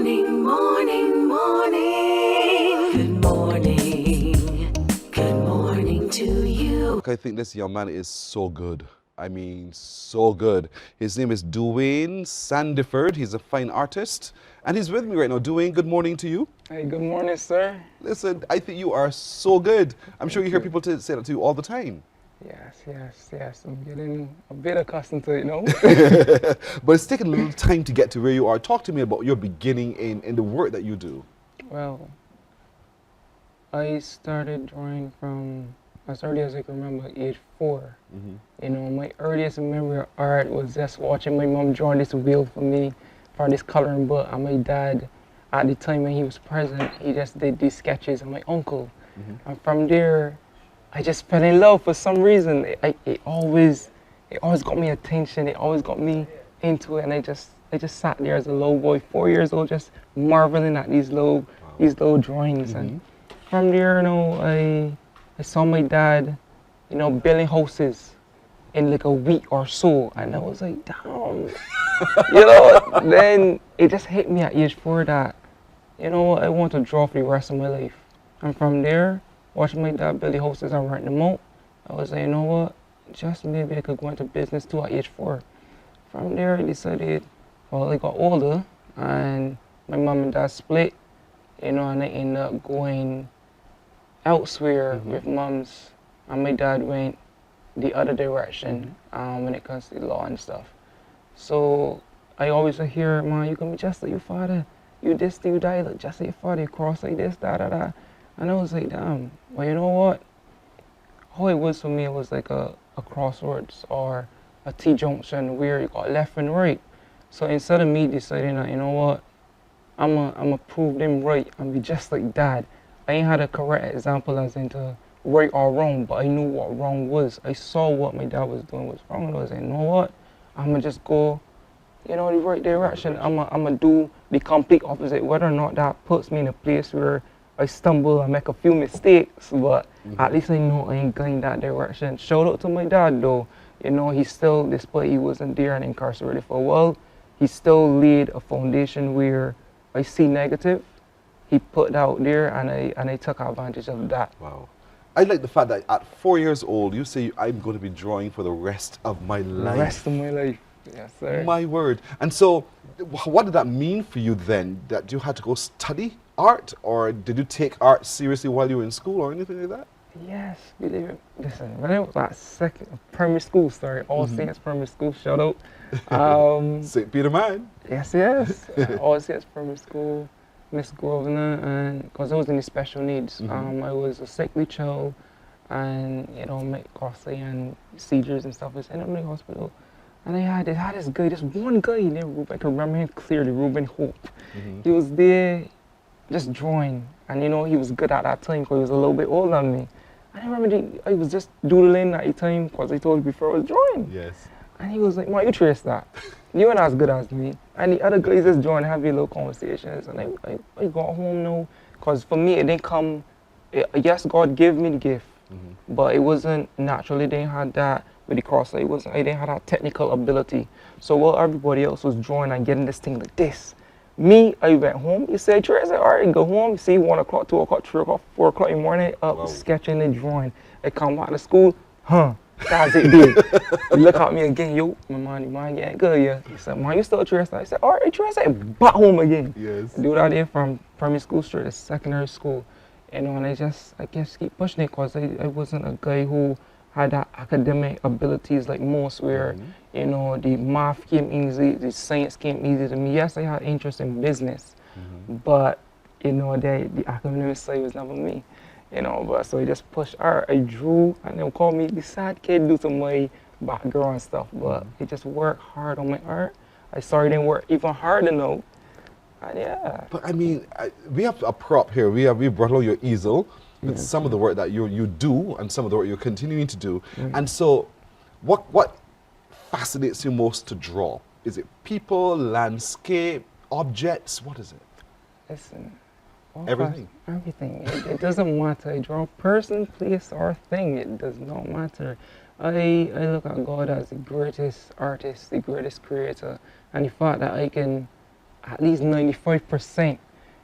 morning, morning, morning. Good morning. Good morning to you. I think this young man is so good. I mean, so good. His name is Dawayne Sandiford. He's a fine artist. And he's with me right now. Dwayne, good morning to you. Hey, good morning, sir. Listen, I think you are so good. I'm sure you hear people say that to you all the time. Yes. I'm getting a bit accustomed to it, you know. But it's taken a little time to get to where you are. Talk to me about your beginning in the work that you do. Well, I started drawing from as early as I can remember, age 4. You know, my earliest memory of art was just watching my mom draw this wheel for me for this coloring book, and my dad, at the time when he was present, he just did these sketches of my uncle. And from there, I just fell in love for some reason. It always got me attention. It always got me into it, and I just sat there as a little boy, 4 years old, just marveling at these little drawings. And from there, you know, I saw my dad, you know, building houses in like a week or so, and I was like, damn. You know, then it just hit me at age 4 that, you know, I want to draw for the rest of my life. And from there, watching my dad build the houses and rent them out, I was like, you know what, just maybe I could go into business too at age 4. From there, I decided, well, I got older and my mom and dad split, you know, and I ended up going elsewhere with moms, and my dad went the other direction when it comes to the law and stuff. So I always hear, man, you can be just like your father. You this thing, you die, look just like your father. You cross like this, da. And I was like, damn, well, you know what? How it was for me, it was like a crossroads or a T-junction where you got left and right. So instead of me deciding that, you know what, I'ma prove them right and be just like dad. I ain't had a correct example as into right or wrong, but I knew what wrong was. I saw what my dad was doing was wrong, and I was like, you know what? I'ma just go, you know, the right direction. I'ma do the complete opposite, whether or not that puts me in a place where I stumble and make a few mistakes, but at least I know I ain't going that direction. Shout out to my dad though. You know, he still, despite he wasn't there and incarcerated for a while, he still laid a foundation where I see negative. He put out there, and I took advantage of that. Wow. I like the fact that at 4 years old, you say, I'm going to be drawing for the rest of my life. The rest of my life, yes, sir. My word. And so, what did that mean for you then? That you had to go study art, or did you take art seriously while you were in school or anything like that? Yes, believe it. Listen, when I was at primary school, All Saints Primary School, shout out. St. Peter Man. Yes. All Saints Primary School, Miss Grosvenor, and because I was in the special needs, I was a sickly child, and you know, met costly and seizures and stuff. I was in the hospital, and I had this guy, this one guy named I can remember him clearly, Ruben Hope. He was there, just drawing, and you know, he was good at that time because he was a little bit older than me. And I remember I was just doodling at the time because I told you before I was drawing. Yes. And he was like, "Man, you trace that. You ain't as good as me." And the other guys just joined, having little conversations. And I got home now, because for me, it didn't come, yes, God gave me the gift, but it wasn't naturally. They had that with the cross. I didn't have that technical ability. So while everybody else was drawing and getting this thing like this, me, I went home. You say, Trace, all right, go home. You see, 1 o'clock, 2 o'clock, 3 o'clock, 4 o'clock in the morning, up sketching and drawing. I come back to school, that's it, dude. He look at me again, yo, my man getting good, yeah. He said, man, you still Trace? I said, all right, Trace, I back home again. Yes. I do that there from primary school straight to secondary school. You know, and I guess keep pushing it because I wasn't a guy who had that academic abilities like most where, you know, the math came easy, the science came easy to me. Yes, I had interest in business, but, you know, the academic side was never me. You know, but so I just pushed art. I drew, and they'll call me the sad kid due to my background and stuff. But I just worked hard on my art. I sorry it didn't work even harder though. And yeah. But I mean, we have a prop here. We brought out your easel with some of the work that you do and some of the work you're continuing to do. And so, what fascinates you most to draw? Is it people, landscape, objects? What is it? Listen. Everything? Everything. It doesn't matter. I draw a person, place, or thing. It does not matter. I look at God as the greatest artist, the greatest creator, and the fact that I can at least 95%,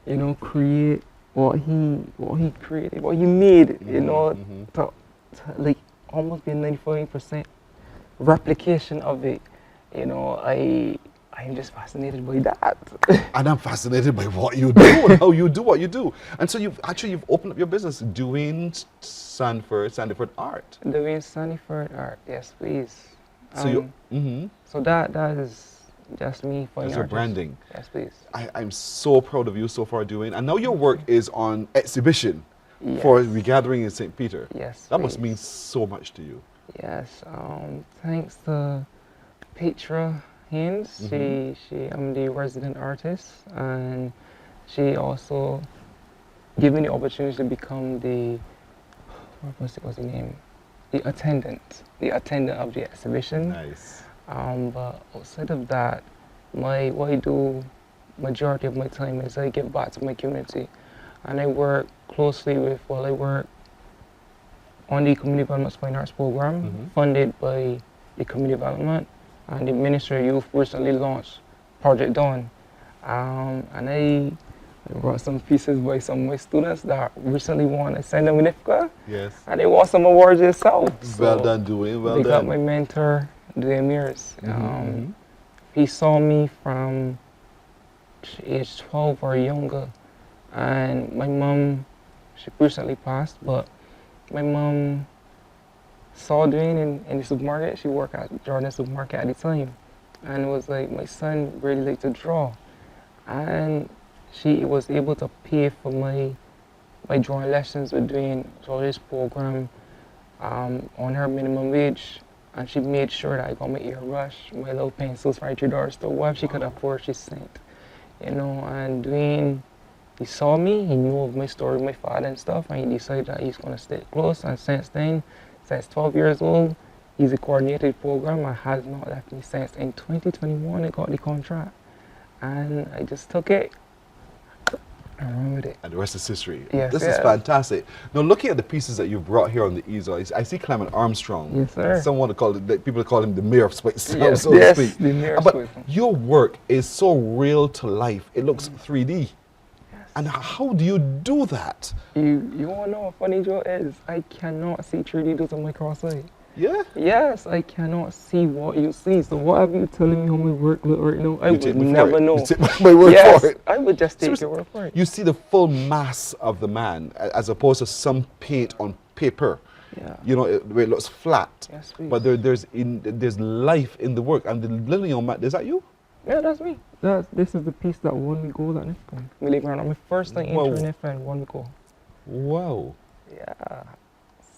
you know, create what he created, what he made, you know, to like almost be 95% replication of it. You know, I'm just fascinated by that. And I'm fascinated by what you do and how you do what you do. And so you've opened up your business, Dwayne Sandiford Art. Dwayne Sandiford Art, yes, please. So So that is just me for That's your branding. Yes, please. I'm so proud of you so far, Dwayne. And now your work is on exhibition for Regathering in St. Peter. Yes, That must please. mean so much to you. Yes, thanks to Petra Haynes. I'm the resident artist, and she also gave me the opportunity to become the, what's the name? The attendant of the exhibition. Nice. But outside of that, what I do majority of my time is I give back to my community, and I work closely with, I work on the Community Development Fine Arts Program, funded by the Community Development, and the Ministry of Youth recently launched Project Dawn. And I brought some pieces by some of my students that recently won a send them IFCA, Yes. and they won some awards themselves. Well So done, Dwayne. Well they got done. my mentor, Dwayne Mayers. He saw me from age 12 or younger, and my mom, she recently passed, but my mom saw Dwayne in the supermarket. She worked at Jordan Supermarket at the time, and it was like, my son really liked to draw, and she was able to pay for my drawing lessons with Dwayne through this program on her minimum wage. And she made sure that I got my airbrush, my little pencils for $3 to whatever she could afford, she sent. You know, and Dwayne, he saw me, he knew of my story with my father and stuff, and he decided that he's gonna stay close. And since then, since 12 years old, he's a coordinated program and has not left me since. In 2021, I got the contract, and I just took it and ran with it. And the rest is history. Yes, This is yes. fantastic. Now, looking at the pieces that you brought here on the easel, I see Clement Armstrong. Yes, sir. Someone people call him the mayor of Spitstown, Yes, so yes, to speak. the mayor of But Spitstown. your work is so real to life. It looks 3D. And how do you do that? You wanna know what funny joke is? I cannot see 3D due to my cross-eye. Yeah? Yes, I cannot see what you see. So whatever you're telling me how my work look right now, I You take would me for never it. know. You take my word Yes, for it. I would just take Seriously, your word for it. You see the full mass of the man as opposed to some paint on paper. Yeah. You know, where it looks flat. Yes, please. But there's life in the work. And the little young man, is that you? Yeah, that's me. This is the piece that won me gold at NIFCA. Believe it or not, my first time Wow. entering NIFCA and won me gold. Wow. Yeah.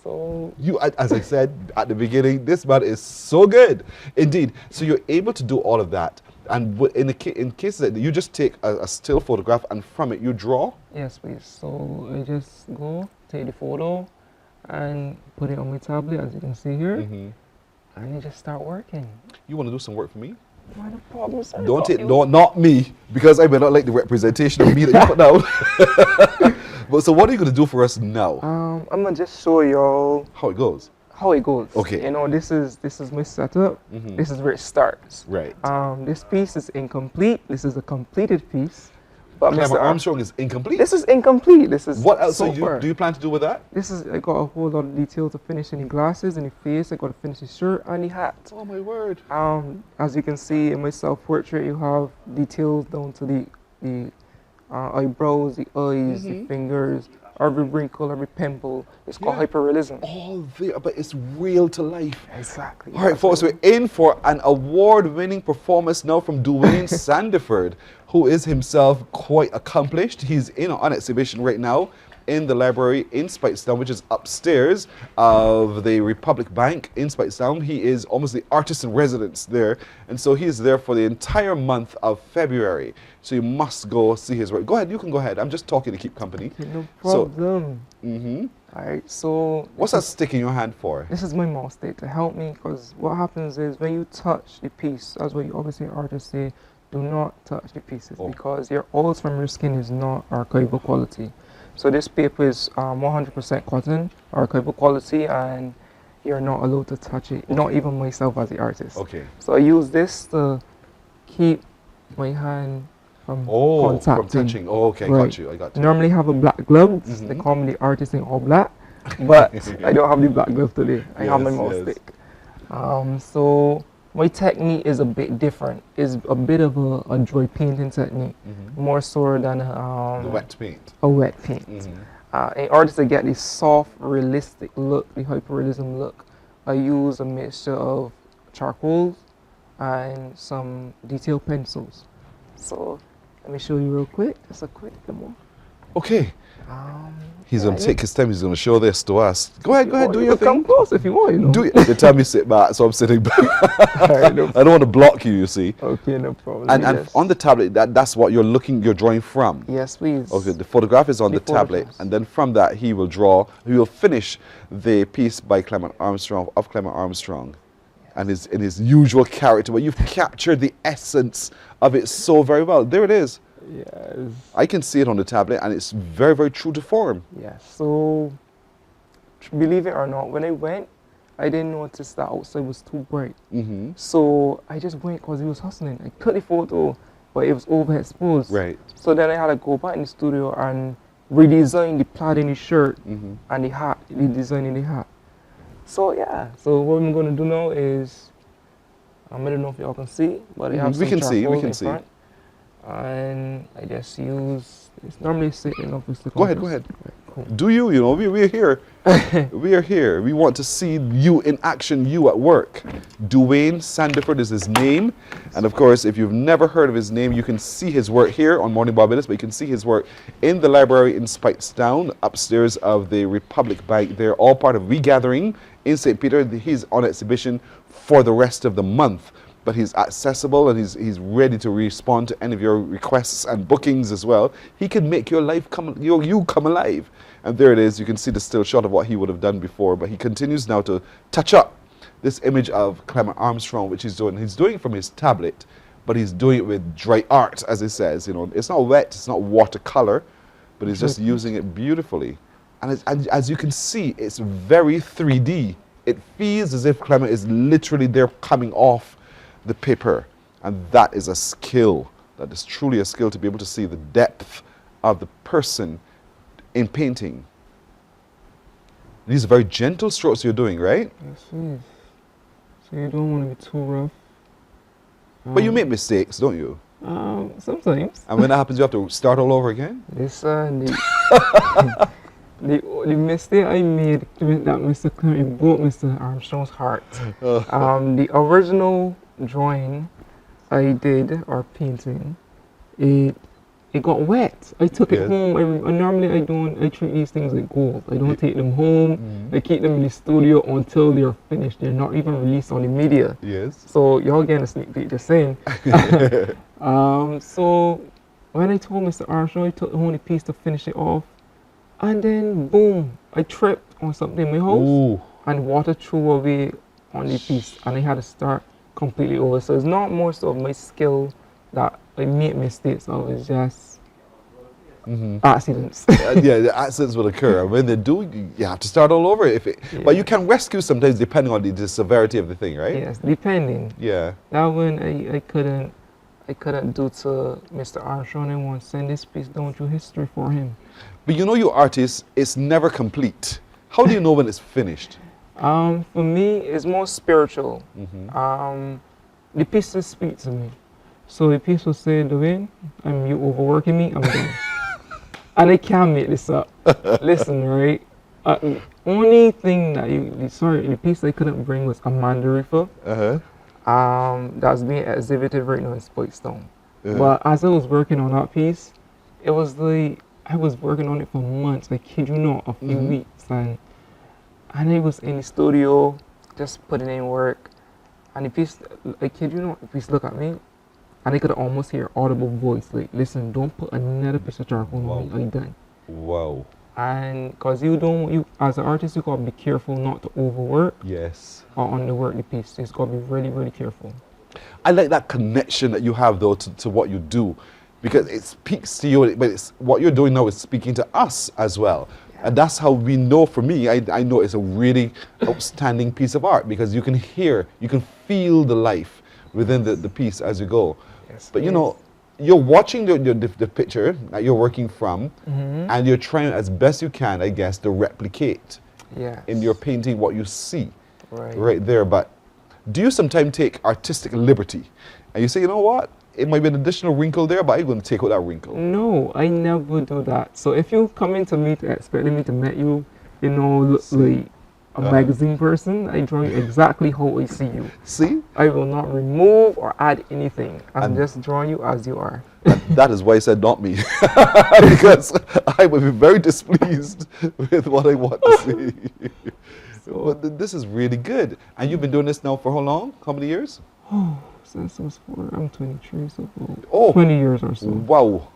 So You, as I said at the beginning, this man is so good. Indeed. So you're able to do all of that. And in cases that you just take a still photograph and from it you draw? yes, please. So I just go take the photo and put it on my tablet, as you can see here, and I just start working. You want to do some work for me? Not a problem, sir. Don't Got take, you. no, not me, because I may not like the representation of me that you put down. But so what are you going to do for us now? I'm gonna just show y'all How it goes? how it goes. Okay. You know, this is my setup. This is where it starts. Right. This piece is incomplete. This is a completed piece. But Clement Mr. Armstrong is incomplete? This is incomplete. This is What else so do far. you plan to do with that? This is, I got a whole lot of detail to finish in the glasses and the face. I got to finish the shirt and the hat. Oh my word. As you can see in my self-portrait, you have details down to the eyebrows, the eyes, the fingers, every wrinkle, every pimple. It's called Yeah. hyperrealism. All there, but it's real to life. Exactly. All right, folks, we're in for an award-winning performance now from Dwayne Sandiford, who is himself quite accomplished. He's on exhibition right now in the library in Spitstown, which is upstairs of the Republic Bank in Spitstown. He is almost the artist in residence there, and so he is there for the entire month of February. So you must go see his work. Go ahead, you can go ahead. I'm just talking to keep company. No So, problem. Alright, so what's that stick in your hand for? this is my mouse stick to help me, because what happens is when you touch the piece, that's what you obviously artists say, do not touch the pieces, because your oils from your skin is not archival quality. So this paper is 100% cotton, archival quality, and you're not allowed to touch it, not even myself as the artist. Okay. So I use this to keep my hand from Oh, contacting. from touching. Oh, okay, I Right. got you. I got you. Normally have a black gloves. They Mhm. call me the artist in all black, but I don't have the black glove today. I have my Yes, mouse yes. stick. So my technique is a bit different. It's a bit of a dry painting technique, more so than The wet paint. a wet paint. In order to get the soft, realistic look, the hyperrealism look, I use a mixture of charcoals and some detail pencils. So let me show you real quick. Just a quick demo. Okay. He's yeah, going to take his time. He's going to show this to us. Go ahead, do you your can come thing. close if you want, you know. Do it. They tell me sit back, so I'm sitting back. Alright, no, I don't want to block you, you see. okay, no problem. And Yes. on the tablet, that's what you're drawing from. Yes, please. Okay, the photograph is on the The tablet, photographs. and then from that he will finish the piece by Clement Armstrong, and in his usual character. But you've captured the essence of it so very well. There it is. Yes. I can see it on the tablet, and it's very, very true to form. Yes. So, believe it or not, when I went, I didn't notice that outside was too bright. Mm-hmm. So I just went because he was hustling. I took the photo, but it was overexposed. Right. So then I had to go back in the studio and redesign the plaid in the shirt Mm-hmm. and the hat, the design in the hat. So yeah. So what I'm gonna do now is, I don't know if y'all can see, but I have We some can see, we charcoal can in see. front. And I just use, it's normally sitting up with the Go ahead, compass. go ahead. Right, cool. Do you? You know, we're here. We are here. We want to see you in action, you at work. Dawayne Sandiford is his name. And of course, if you've never heard of his name, you can see his work here on Morning Barbados, but you can see his work in the library in Spikestown, upstairs of the Republic Bank. They're all part of Regathering in St. Peter. He's on exhibition for the rest of the month. But he's accessible and he's ready to respond to any of your requests and bookings as well. He can make your life you come alive. And there it is. You can see the still shot of what he would have done before. But he continues now to touch up this image of Clement Armstrong, which he's doing. He's doing it from his tablet, but he's doing it with dry art, as he says. You know, it's not wet, it's not watercolor, but he's just using it beautifully. And as you can see, it's very 3D. It feels as if Clement is literally there coming off the paper, and that is a skill. That is truly a skill to be able to see the depth of the person in painting. These are very gentle strokes you're doing, right? Yes, please. So you don't want to be too rough. But you make mistakes, don't you? Sometimes. And when that happens, you have to start all over again? Listen, the mistake I made that Mr. Clement broke Mr. Armstrong's heart. The original drawing I did, or painting, it got wet. I took it Yes. home. I treat these things like gold. I don't take them home. I keep them in the studio until they're finished. They're not even released on the media. Yes. So y'all getting a sneak peek, just saying. So when I told Mr. Armstrong, I took home the piece to finish it off, and then boom, I tripped on something in my house, Ooh. and water threw away on the piece, and I had to start completely over. So it's not more so of my skill that I make mistakes, so it's just accidents. Yeah, the accidents will occur. And when they do, you have to start all over. But you can rescue sometimes depending on the severity of the thing, right? Yes, depending. Yeah. That one I couldn't do to Mr. Armstrong. I want to send this piece down through history for him. But you know, your artist is never complete. How do you know when it's finished? For me, it's more spiritual. The pieces speak to me. So the piece will say, Dwayne, you overworking me, I'm done. And I can't make this up. Listen, right? The only thing that the piece I couldn't bring was a mandarifa. That's being exhibited right now in Spikestown. But as I was working on that piece, it was like, I was working on it for months, I kid you not, a few weeks. And I was in the studio, just putting in work. And the piece, I kid you not, the piece look at me, and I could almost hear audible voice, like, listen, don't put another piece of charcoal on me, I'm done. Wow. And because you as an artist, you gotta be careful not to overwork Yes. or underwork the piece. It's gotta be really, really careful. I like that connection that you have, though, to what you do, because it speaks to you, but what you're doing now is speaking to us as well. And that's how we know, for me, I know it's a really outstanding piece of art, because you can hear, you can feel the life within the piece as you go. Yes, But you know, you're watching the picture that you're working from, and you're trying as best you can, I guess, to replicate Yes. in your painting what you see Right. right there. But do you sometimes take artistic liberty and you say, you know what, it might be an additional wrinkle there, but I'm going to take out that wrinkle? No, I never do that. So if you come into me to expecting me to make you, you know, look like a magazine person, I draw you exactly how I see you. See? I will not remove or add anything. I'm And- just drawing you as you are. That is why I said not me. Because I would be very displeased with what I want to see. But this is really good. And you've been doing this now for how long? How many years? Since I was 4, I'm 23, so about Oh. 20 years or so. Wow.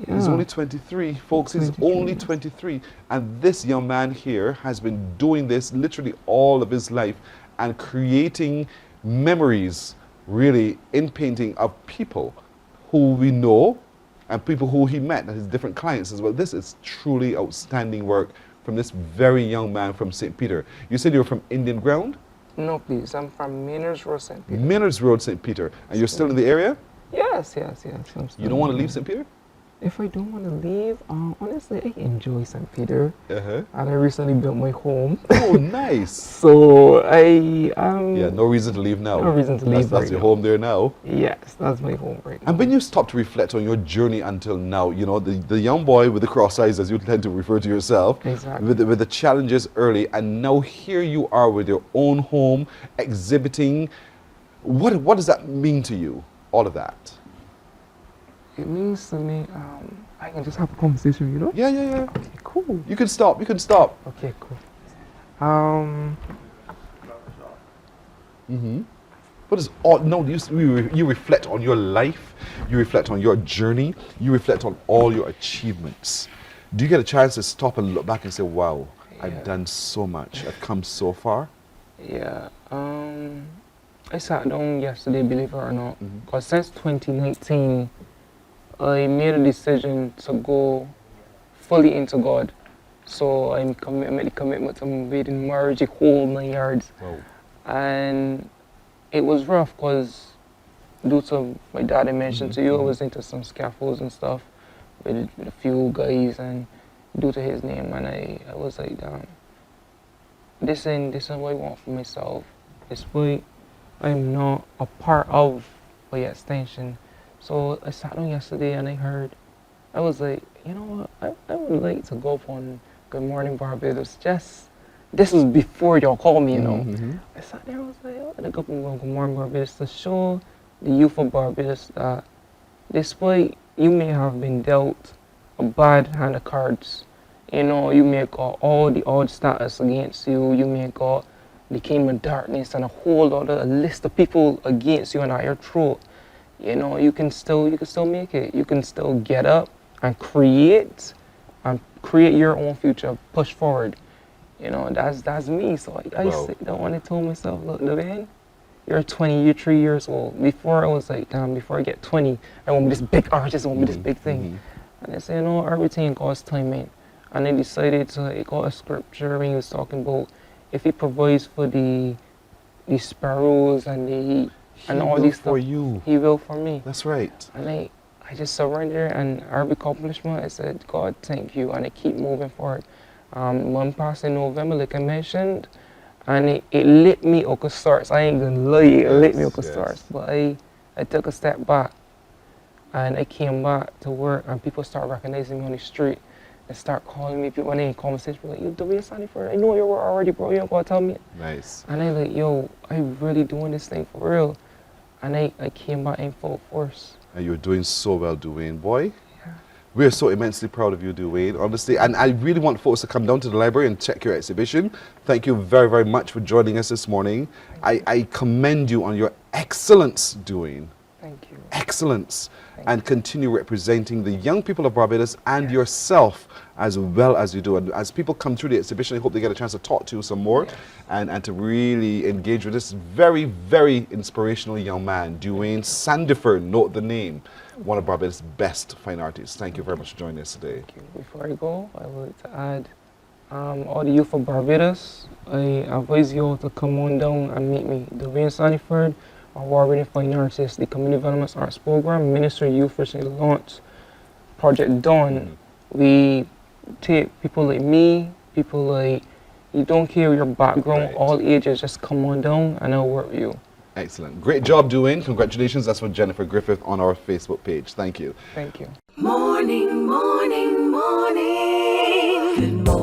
He's Yeah. only 23, folks. He's 23, only yes. 23. And this young man here has been doing this literally all of his life and creating memories, really, in painting of people who we know and people who he met and his different clients as well. This is truly outstanding work from this very young man from St. Peter. You said you were from Indian Ground? No, please. I'm from Manners Road, St. Peter. Manners Road, St. Peter. And you're still in the area? Yes. I'm You don't want to leave St. Peter? If I don't want to leave, honestly, I enjoy St. Peter. Uh-huh. And I recently built my home. Oh, nice. So Yeah, no reason to leave now. No reason to leave That's right your now. home there now. Yes, that's my home right now. And when you stop to reflect on your journey until now, you know, the young boy with the cross eyes, as you tend to refer to yourself, Exactly. with the challenges early, and now here you are with your own home, exhibiting. What does that mean to you, all of that? It means to me, I can just have a conversation, you know? Yeah. Okay, cool. You can stop. Okay, cool. What is all? No, you reflect on your life, you reflect on your journey, you reflect on all your achievements. Do you get a chance to stop and look back and say, wow, I've Yeah. done so much, I've come so far? Yeah, I sat down yesterday, believe it or not, because since 2019, I made a decision to go fully into God. So I made a commitment to making marriage a whole 9 yards. Wow. And it was rough because due to my dad I mentioned to you, I was into some scaffolds and stuff with a few guys, and due to his name, and I was like, damn, this ain't what I want for myself. This way I'm not a part of by extension. So I sat down yesterday and I was like, you know what, I would like to go up on Good Morning Barbados. This was before y'all called me, you know. I sat there and was like, oh, I'd go up on Good Morning Barbados to show the youth of Barbados that despite you may have been dealt a bad hand of cards, you know, you may have got all the odd status against you, you may have got the kingdom of darkness and a whole other list of people against you and at your throat. You know, you can still make it. You can still get up and create your own future, push forward. You know, that's me. So I Wow. sit down and I told myself, look, Dwayne, you're 23 years old. Before I was like, damn, before I get 20, I want to be this big artist, I want to be this big thing. And I said, you know, everything in God's timing. And I decided I got a scripture when he was talking about if he provides for the sparrows and all these stuff, for you. he will for me. That's right. And I just surrender, and every accomplishment, I said, God, thank you, and I keep moving forward. One past in November, like I mentioned, and it lit me up of sorts. I ain't gonna lie, it lit me up of Yes. sorts. But I took a step back, and I came back to work, and people start recognizing me on the street, and start calling me. People when they in conversation, like, you Dawayne Sandiford, I know you were already, bro. You don't gotta tell me. Nice. And I like, yo, I really doing this thing for real. And I came back in full force. And you're doing so well, Dwayne, boy. We're so immensely proud of you, Dwayne, honestly. And I really want folks to come down to the library and check your exhibition. Thank you very, very much for joining us this morning. I commend you on your excellence, Dwayne. Thank you. Excellence. Thank And continue representing the young people of Barbados and yourself as well as you do. And as people come through the exhibition, I hope they get a chance to talk to you some more and to really engage with this very, very inspirational young man, Dawayne Sandiford, note the name, one of Barbados' best fine artists. Thank you very much for joining us today. Thank you. Before I go, I would like to add, all the youth of Barbados, I advise you all to come on down and meet me. Dwayne Sandiford, award-winning fine artist, the Community Development Arts Program, Minister of Youth recently launched Project Dawn. We take people like me, people like, you don't care your background, Right. all ages, just come on down and I'll work with you. Excellent. Great job, Dwayne. Congratulations. That's from Jennifer Griffith on our Facebook page. Thank you. Thank you. Morning, morning, morning. Good morning.